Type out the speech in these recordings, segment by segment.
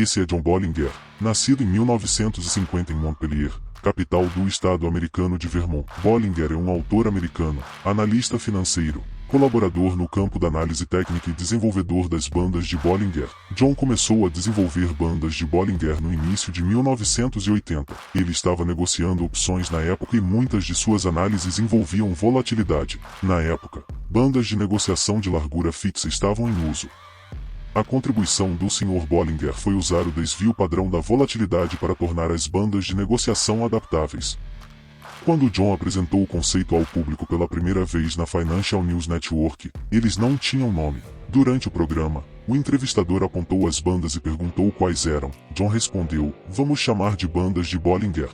Esse é John Bollinger, nascido em 1950 em Montpelier, capital do estado americano de Vermont. Bollinger é um autor americano, analista financeiro, colaborador no campo da análise técnica e desenvolvedor das bandas de Bollinger. John começou a desenvolver bandas de Bollinger no início de 1980. Ele estava negociando opções na época e muitas de suas análises envolviam volatilidade. Na época, bandas de negociação de largura fixa estavam em uso. A contribuição do Sr. Bollinger foi usar o desvio padrão da volatilidade para tornar as bandas de negociação adaptáveis. Quando John apresentou o conceito ao público pela primeira vez na Financial News Network, eles não tinham nome. Durante o programa, o entrevistador apontou as bandas e perguntou quais eram. John respondeu: "Vamos chamar de bandas de Bollinger."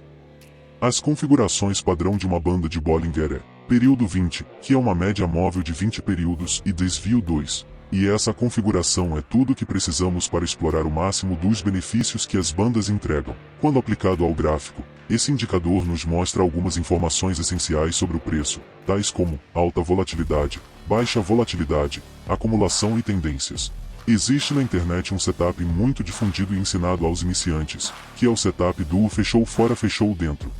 As configurações padrão de uma banda de Bollinger é período 20, que é uma média móvel de 20 períodos, e desvio 2. E essa configuração é tudo que precisamos para explorar o máximo dos benefícios que as bandas entregam. Quando aplicado ao gráfico, esse indicador nos mostra algumas informações essenciais sobre o preço, tais como alta volatilidade, baixa volatilidade, acumulação e tendências. Existe na internet um setup muito difundido e ensinado aos iniciantes, que é o setup do fechou fora fechou dentro,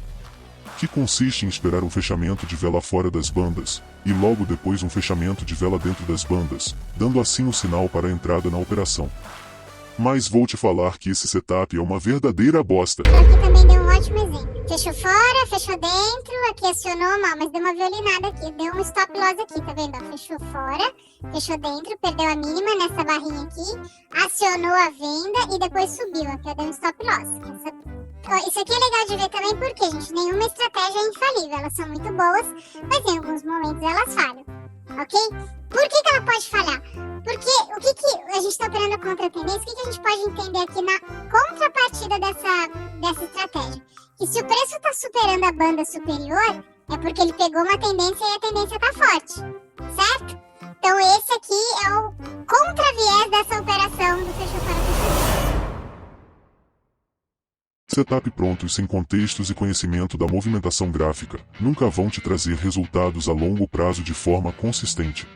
que consiste em esperar um fechamento de vela fora das bandas, e logo depois um fechamento de vela dentro das bandas, dando assim o sinal para a entrada na operação. Mas vou te falar que esse setup é uma verdadeira bosta. Aqui também deu um ótimo exemplo. Fechou fora, fechou dentro, aqui acionou mal, mas deu uma violinada aqui, deu um stop loss aqui, tá vendo? Fechou fora, fechou dentro, perdeu a mínima nessa barrinha aqui, acionou a venda e depois subiu, aqui deu um stop loss. Isso aqui é legal de ver também porque, gente, nenhuma estratégia é infalível, elas são muito boas, mas em alguns momentos elas falham, ok? Por que ela pode falhar? Porque o que a gente está operando contra a tendência, o que a gente pode entender aqui na contrapartida dessa estratégia? Que se o preço está superando a banda superior, é porque ele pegou uma tendência e a tendência está forte, certo? Então esse aqui é o contraviés dessa operação do fechou fora, fechou dentro. Setup prontos sem contextos e conhecimento da movimentação gráfica nunca vão te trazer resultados a longo prazo de forma consistente.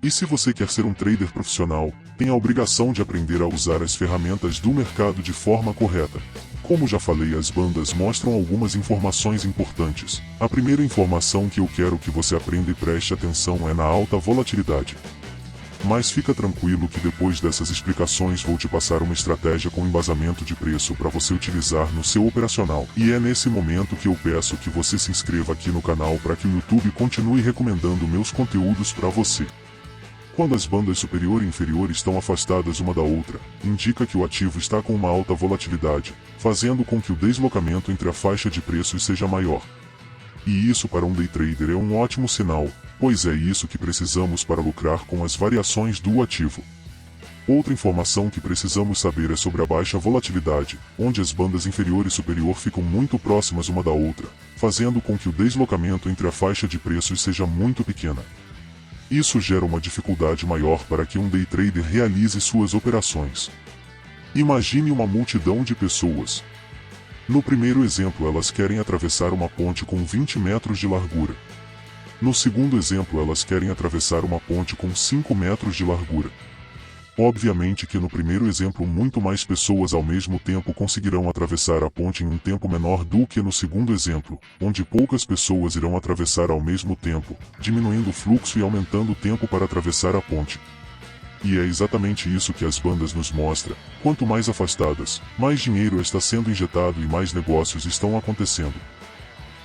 E se você quer ser um trader profissional, tem a obrigação de aprender a usar as ferramentas do mercado de forma correta. Como já falei, as bandas mostram algumas informações importantes. A primeira informação que eu quero que você aprenda e preste atenção é na alta volatilidade. Mas fica tranquilo que depois dessas explicações vou te passar uma estratégia com embasamento de preço para você utilizar no seu operacional. E é nesse momento que eu peço que você se inscreva aqui no canal para que o YouTube continue recomendando meus conteúdos para você. Quando as bandas superior e inferior estão afastadas uma da outra, indica que o ativo está com uma alta volatilidade, fazendo com que o deslocamento entre a faixa de preços seja maior. E isso para um day trader é um ótimo sinal, pois é isso que precisamos para lucrar com as variações do ativo. Outra informação que precisamos saber é sobre a baixa volatilidade, onde as bandas inferior e superior ficam muito próximas uma da outra, fazendo com que o deslocamento entre a faixa de preços seja muito pequena. Isso gera uma dificuldade maior para que um day trader realize suas operações. Imagine uma multidão de pessoas. No primeiro exemplo, elas querem atravessar uma ponte com 20 metros de largura. No segundo exemplo, elas querem atravessar uma ponte com 5 metros de largura. Obviamente que no primeiro exemplo muito mais pessoas ao mesmo tempo conseguirão atravessar a ponte em um tempo menor do que no segundo exemplo, onde poucas pessoas irão atravessar ao mesmo tempo, diminuindo o fluxo e aumentando o tempo para atravessar a ponte. E é exatamente isso que as bandas nos mostram. Quanto mais afastadas, mais dinheiro está sendo injetado e mais negócios estão acontecendo.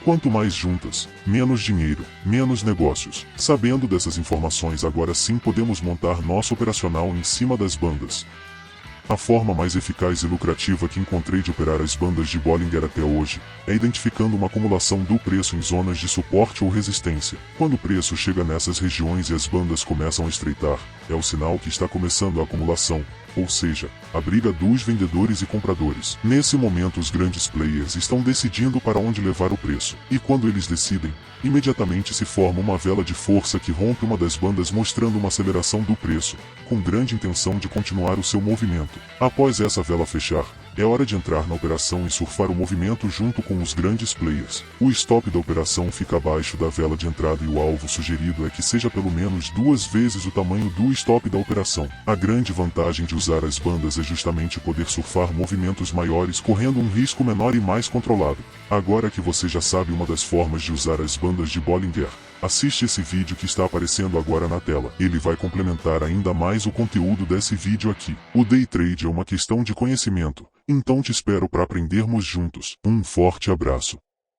Quanto mais juntas, menos dinheiro, menos negócios. Sabendo dessas informações, agora sim podemos montar nosso operacional em cima das bandas. A forma mais eficaz e lucrativa que encontrei de operar as bandas de Bollinger até hoje é identificando uma acumulação do preço em zonas de suporte ou resistência. Quando o preço chega nessas regiões e as bandas começam a estreitar, é o sinal que está começando a acumulação, ou seja, a briga dos vendedores e compradores. Nesse momento os grandes players estão decidindo para onde levar o preço, e quando eles decidem, imediatamente se forma uma vela de força que rompe uma das bandas mostrando uma aceleração do preço, com grande intenção de continuar o seu movimento. Após essa vela fechar, É hora de entrar na operação e surfar o movimento junto com os grandes players. O stop da operação fica abaixo da vela de entrada e o alvo sugerido é que seja pelo menos 2 vezes o tamanho do stop da operação. A grande vantagem de usar as bandas é justamente poder surfar movimentos maiores correndo um risco menor e mais controlado. Agora que você já sabe uma das formas de usar as bandas de Bollinger, assiste esse vídeo que está aparecendo agora na tela. Ele vai complementar ainda mais o conteúdo desse vídeo aqui. O Day Trade é uma questão de conhecimento, então te espero para aprendermos juntos. Um forte abraço.